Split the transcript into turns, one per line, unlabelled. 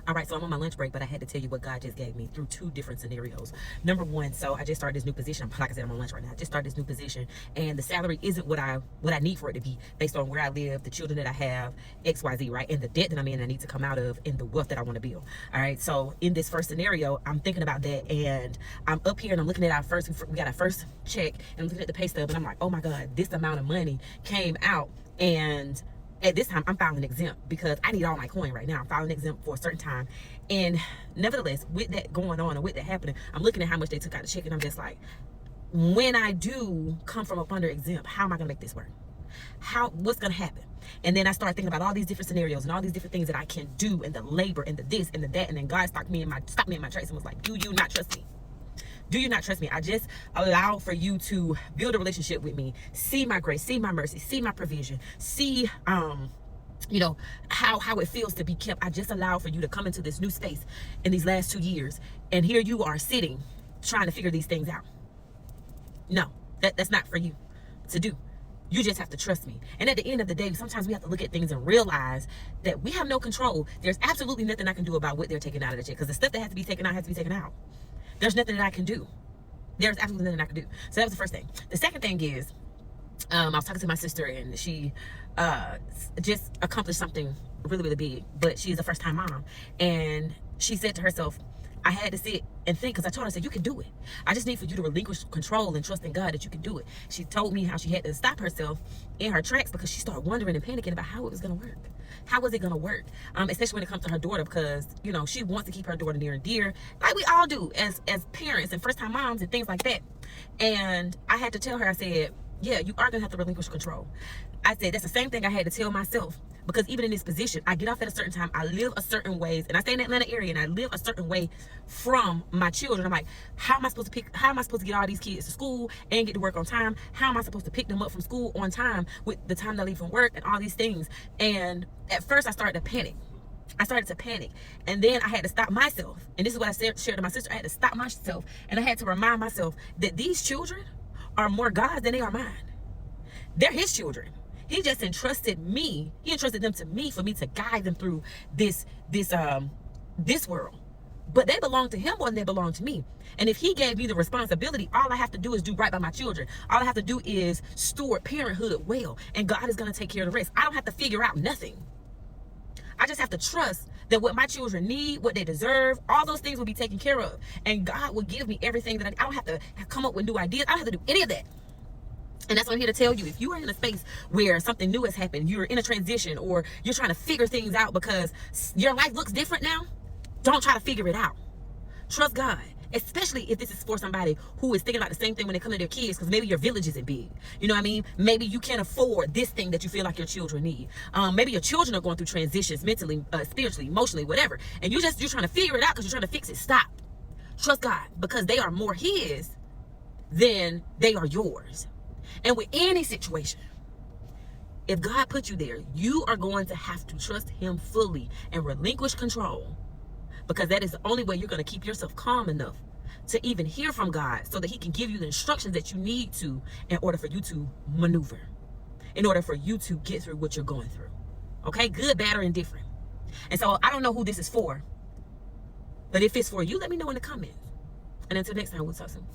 All right, so I'm on my lunch break, but I had to tell you what God just gave me through two different scenarios. Number one, so I just started this new position. Like I said, I'm on lunch right now. I just started this new position, and the salary isn't what I need for it to be based on where I live, the children that I have, XYZ, right? And the debt that I'm in, I need to come out of, and the wealth that I want to build. All right, so in this first scenario, I'm thinking about that, and I'm up here and I'm looking at our first, we got our first check, and I'm looking at the pay stub, and I'm like, oh my God, this amount of money came out, and at this time, I'm filing exempt because I need all my coin right now. I'm filing exempt for a certain time. And nevertheless, with that going on and with that happening, I'm looking at how much they took out the check, and I'm just like, when I do come from up under exempt, how am I going to make this work? What's going to happen? And then I start thinking about all these different scenarios and all these different things that I can do, and the labor and the this and the that. And then God stopped me in my tracks and was like, do you not trust me? Do you not trust me? I just allow for you to build a relationship with me, see my grace, see my mercy, see my provision, see you know, how it feels to be kept. I just allow for you to come into this new space in these last 2 years, and here you are sitting trying to figure these things out. No, that's not for you to do. You just have to trust me. And at the end of the day, sometimes we have to look at things and realize that we have no control. There's absolutely nothing I can do about what they're taking out of the check, because the stuff that has to be taken out has to be taken out. There's nothing that I can do. There's absolutely nothing I can do. So that was the first thing. The second thing is, I was talking to my sister, and she just accomplished something really, really big, but she's a first-time mom. And she said to herself, I had to sit and think, because I told her, I said, you can do it. I just need for you to relinquish control and trust in God that you can do it. She told me how she had to stop herself in her tracks because she started wondering and panicking about how it was going to work. How was it going to work? Especially when it comes to her daughter, because, you know, she wants to keep her daughter near and dear, like we all do as parents and first-time moms and things like that. And I had to tell her, I said, yeah, you are going to have to relinquish control. I said, that's the same thing I had to tell myself, because even in this position, I get off at a certain time, I live a certain ways, and I stay in the Atlanta area, and I live a certain way from my children. I'm like, how am I supposed to get all these kids to school and get to work on time? How am I supposed to pick them up from school on time with the time they leave from work and all these things? And at first I started to panic. And then I had to stop myself. And this is what I shared to my sister. I had to stop myself, and I had to remind myself that these children are more God's than they are mine. They're his children. He just entrusted me. He entrusted them to me for me to guide them through this world. But they belong to him more than they belong to me. And if he gave me the responsibility, all I have to do is do right by my children. All I have to do is steward parenthood well, and God is going to take care of the rest. I don't have to figure out nothing. I just have to trust that what my children need, what they deserve, all those things will be taken care of. And God will give me everything that I don't have to come up with new ideas. I don't have to do any of that. And that's what I'm here to tell you. If you are in a space where something new has happened, you're in a transition, or you're trying to figure things out because your life looks different now, don't try to figure it out. Trust God. Especially if this is for somebody who is thinking about the same thing when they come to their kids, because maybe your village isn't big. You know what I mean? Maybe you can't afford this thing that you feel like your children need. Maybe your children are going through transitions mentally, spiritually, emotionally, whatever. And you're trying to figure it out because you're trying to fix it. Stop. Trust God, because they are more his than they are yours. And with any situation, if God put you there, you are going to have to trust him fully and relinquish control, because that is the only way you're going to keep yourself calm enough to even hear from God, so that he can give you the instructions that you need to, in order for you to maneuver, in order for you to get through what you're going through. Okay? Good, bad, or indifferent. And so I don't know who this is for, but if it's for you, let me know in the comments. And until next time, we'll talk soon.